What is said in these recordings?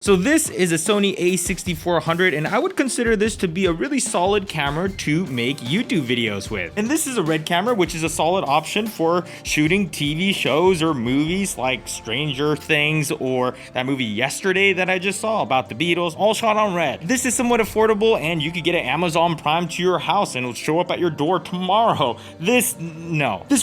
So this is a Sony a6400, and I would consider this to be a really solid camera to make YouTube videos with. And this is a red camera, which is a solid option for shooting TV shows or movies like Stranger Things or that movie Yesterday that I just saw about the Beatles, all shot on red. This is somewhat affordable, and you could get an Amazon Prime to your house and it'll show up at your door tomorrow. This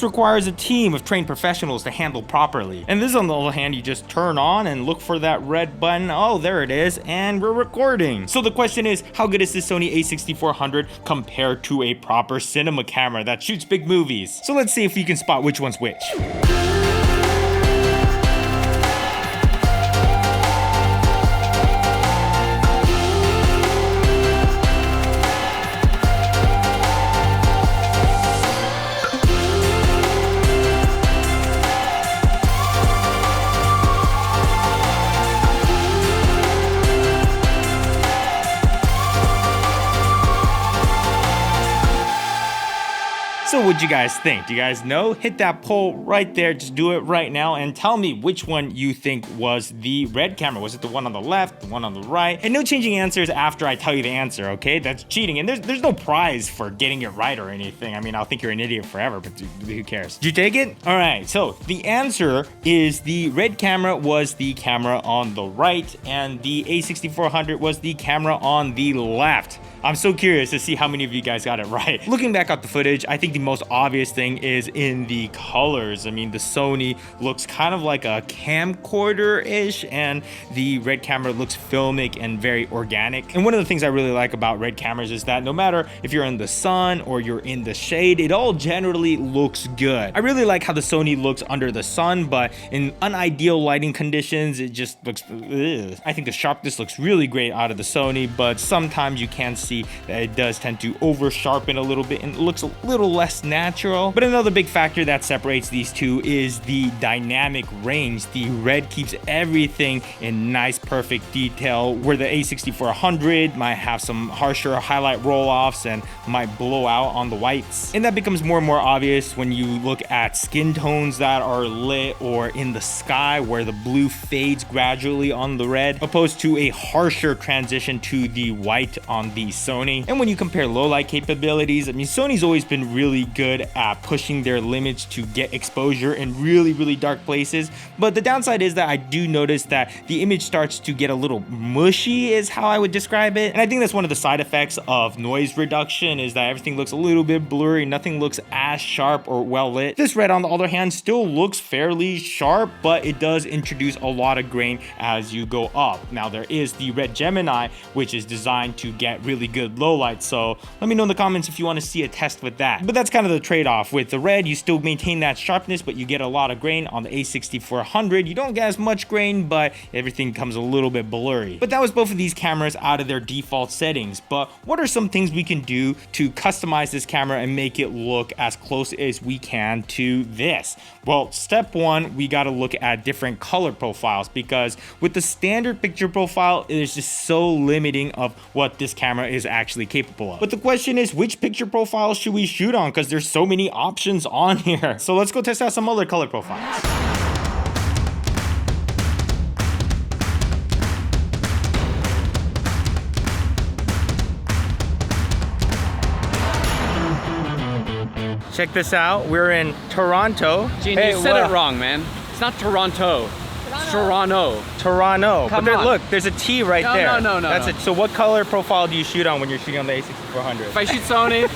requires a team of trained professionals to handle properly. And this, on the other hand, you just turn on and look for that red button. Oh, there it is, and we're recording. So the question is, how good is this Sony a6400 compared to a proper cinema camera that shoots big movies? So let's see if you can spot which one's which. So what'd you guys think? Do you guys know? Hit that poll right there. Just do it right now and tell me which one you think was the red camera. Was it the one on the left, the one on the right? And no changing answers after I tell you the answer, okay? That's cheating, and there's no prize for getting it right or anything. I mean, I'll think you're an idiot forever, but who cares? Did you take it? All right, so the answer is the red camera was the camera on the right, and the a6400 was the camera on the left. I'm so curious to see how many of you guys got it right. Looking back at the footage, I think the most obvious thing is in the colors. I mean, the Sony looks kind of like a camcorder-ish, and the red camera looks filmic and very organic. And one of the things I really like about red cameras is that no matter if you're in the sun or you're in the shade, it all generally looks good. I really like how the Sony looks under the sun, but in unideal lighting conditions, it just looks ugh. I think the sharpness looks really great out of the Sony, but sometimes you can see that it does tend to over sharpen a little bit and it looks a little less natural. But another big factor that separates these two is the dynamic range. The red keeps everything in nice perfect detail, where the a6400 might have some harsher highlight roll-offs and might blow out on the whites. And that becomes more and more obvious when you look at skin tones that are lit or in the sky where the blue fades gradually on the red, opposed to a harsher transition to the white on the Sony. And when you compare low light capabilities, I mean, Sony's always been really good at pushing their limits to get exposure in really dark places. But the downside is that I do notice that the image starts to get a little mushy, is how I would describe it. And I think that's one of the side effects of noise reduction, is that everything looks a little bit blurry, nothing looks as sharp or well lit. This red, on the other hand, still looks fairly sharp, but it does introduce a lot of grain as you go up. Now, there is the red Gemini, which is designed to get really good low light, so let me know in the comments if you want to see a test with that. But that's kind of the trade-off. With the red, you still maintain that sharpness, but you get a lot of grain. On the a6400, you don't get as much grain, but everything comes a little bit blurry. But that was both of these cameras out of their default settings. But what are some things we can do to customize this camera and make it look as close as we can to this? Well, step one, we got to look at different color profiles, because with the standard picture profile, it is just so limiting of what this camera is actually capable of. But the question is, which picture profile should we shoot on? Because there's so many options on here. So let's go test out some other color profiles. Check this out. We're in Toronto. Gene, you said it wrong, man. It's not Toronto. It's Toronto. Toronto. Come but there, on. Look, there's a T right there. No. That's it. So what color profile do you shoot on when you're shooting on the a6400? If I shoot Sony,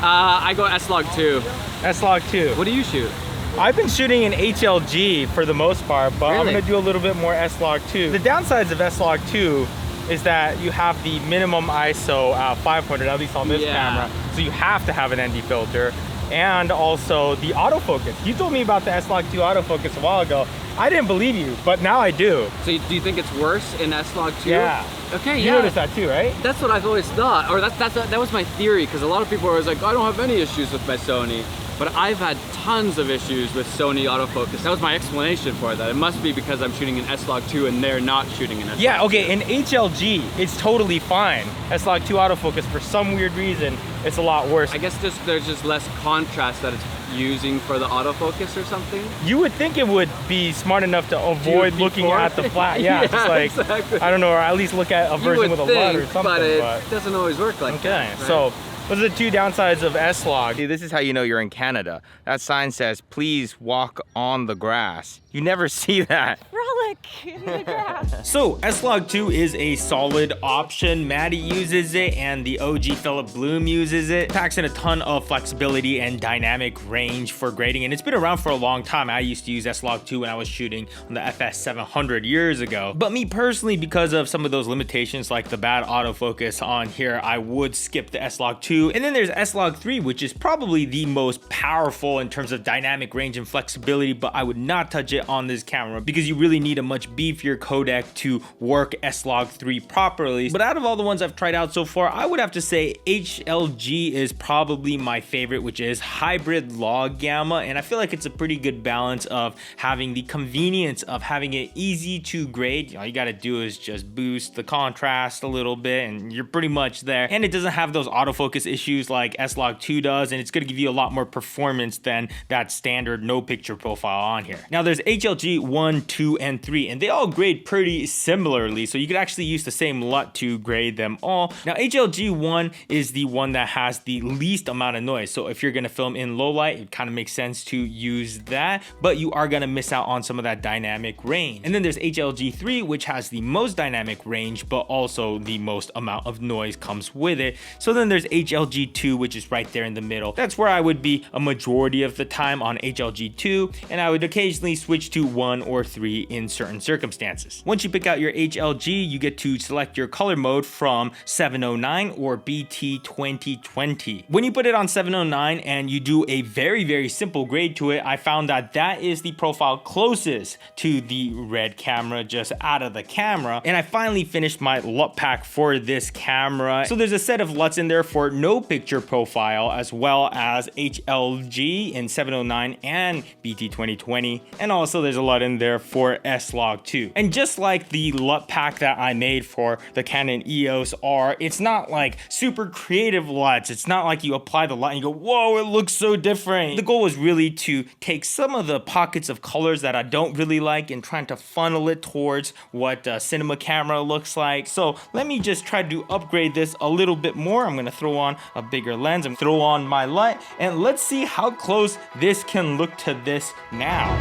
I go S-Log2. S-Log2. What do you shoot? I've been shooting in HLG for the most part, but Really? I'm gonna do a little bit more S-Log2. The downsides of S-Log2 is that you have the minimum ISO 500, at least on this camera. So you have to have an ND filter. And also the autofocus. You told me about the S-Log2 autofocus a while ago. I didn't believe you, but now I do. So do you think it's worse in S-Log2? Yeah. Okay, You noticed that too, right? That's what I've always thought, or that was my theory, because a lot of people are always like, I don't have any issues with my Sony. But I've had tons of issues with Sony autofocus. That was my explanation for that. It must be because I'm shooting an S-Log2 and they're not shooting an S-Log2. Yeah, okay, in HLG, it's totally fine. S-Log2 autofocus, for some weird reason, it's a lot worse. I guess there's just less contrast that using for the autofocus or something. You would think it would be smart enough to avoid looking at the flat. Yeah, yeah, just like, exactly. I don't know, or at least look at a version with a LUT or something. But it doesn't always work like that. Okay, right? so those are the two downsides of S-Log. This is how you know you're in Canada. That sign says, please walk on the grass. You never see that. Frolic in the grass. So S-Log 2 is a solid option. Maddie uses it and the OG Philip Bloom uses it. Packs in a ton of flexibility and dynamic range for grading, and it's been around for a long time. I used to use S-Log 2 when I was shooting on the FS700 years ago. But me personally, because of some of those limitations like the bad autofocus on here, I would skip the S-Log 2. And then there's S-Log 3, which is probably the most powerful in terms of dynamic range and flexibility, but I would not touch it on this camera because you really need a much beefier codec to work S-Log 3 properly. But out of all the ones I've tried out so far, I would have to say HLG is probably my favorite, which is hybrid log gamma, and I feel like it's a pretty good balance of having the convenience of having it easy to grade. All you gotta do is just boost the contrast a little bit and you're pretty much there, and it doesn't have those autofocus issues like S-Log 2 does, and it's gonna give you a lot more performance than that standard no picture profile on here. Now there's HLG 1, 2, and 3, and they all grade pretty similarly, so you could actually use the same LUT to grade them all. Now HLG 1 is the one that has the least amount of noise, so if you're gonna film in low light, it kind of makes sense to use that, but you are gonna miss out on some of that dynamic range. And then there's HLG 3, which has the most dynamic range, but also the most amount of noise comes with it. So then there's HLG 2, which is right there in the middle. That's where I would be a majority of the time on HLG 2, and I would occasionally switch to 1 or 3 in certain circumstances. Once you pick out your HLG, you get to select your color mode from 709 or BT 2020. When you put it on 709 and you do a very simple grade to it, I found that that is the profile closest to the red camera just out of the camera. And I finally finished my LUT pack for this camera. So there's a set of LUTs in there for no picture profile, as well as HLG in 709 and BT 2020. And also there's a LUT in there for S-Log 2. And just like the LUT pack that I made for the Canon EOS R, it's not like super creative LUTs. It's not like you apply the LUT and you go, whoa, it looks so different. The goal was really to take some of the pockets of colors that I don't really like and trying to funnel it towards what a cinema camera looks like. So let me just try to upgrade this a little bit more. I'm gonna throw on a bigger lens and throw on my LUT, and let's see how close this can look to this now.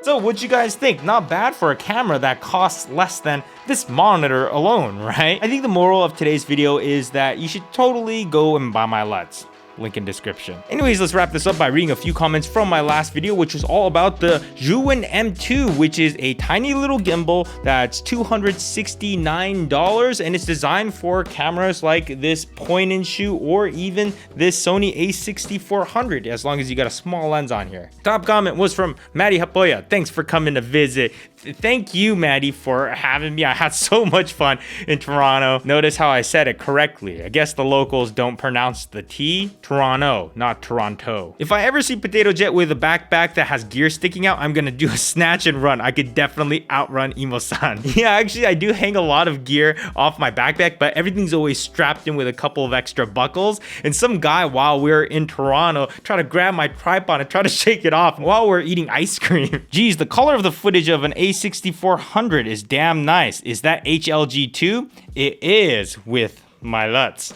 So what'd you guys think? Not bad for a camera that costs less than this monitor alone, right? I think the moral of today's video is that you should totally go and buy my LUTs. Link in description. Anyways, let's wrap this up by reading a few comments from my last video, which was all about the Zhiyun M2, which is a tiny little gimbal that's $269, and it's designed for cameras like this point and shoot or even this Sony a6400, as long as you got a small lens on here. Top comment was from Maddie Hapoya. Thanks for coming to visit. Thank you, Maddie, for having me. I had so much fun in Toronto. Notice how I said it correctly. I guess the locals don't pronounce the T. Toronto, not Toronto. If I ever see Potato Jet with a backpack that has gear sticking out, I'm gonna do a snatch and run. I could definitely outrun Imo-san. Yeah, actually, I do hang a lot of gear off my backpack, but everything's always strapped in with a couple of extra buckles. And some guy, while we were in Toronto, tried to grab my tripod and try to shake it off while we're eating ice cream. Geez, the color of the footage of an a6400 is damn nice. Is that HLG 2? It is, with my LUTs.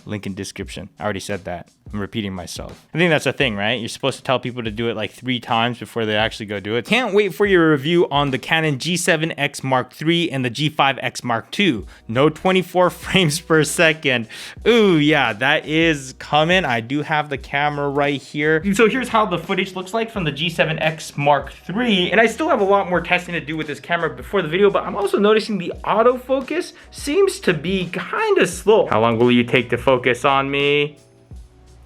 Link in description. I already said that. I'm repeating myself. I think that's a thing, right? You're supposed to tell people to do it like 3 times before they actually go do it. Can't wait for your review on the Canon G7X Mark III and the G5X Mark II. No 24 frames per second. Ooh, yeah, that is coming. I do have the camera right here. So here's how the footage looks like from the G7X Mark III. And I still have a lot more testing to do with this camera before the video, but I'm also noticing the autofocus seems to be kind of slow. How long will you take to focus on me?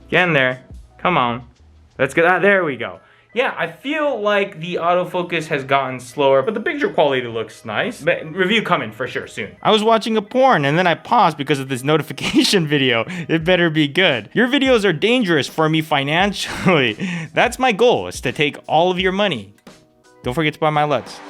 Get in there. Come on. Let's get that. There we go. Yeah, I feel like the autofocus has gotten slower, but the picture quality looks nice. But review coming for sure soon. I was watching a porn and then I paused because of this notification video. It better be good. Your videos are dangerous for me financially. That's my goal, is to take all of your money. Don't forget to buy my LUTs.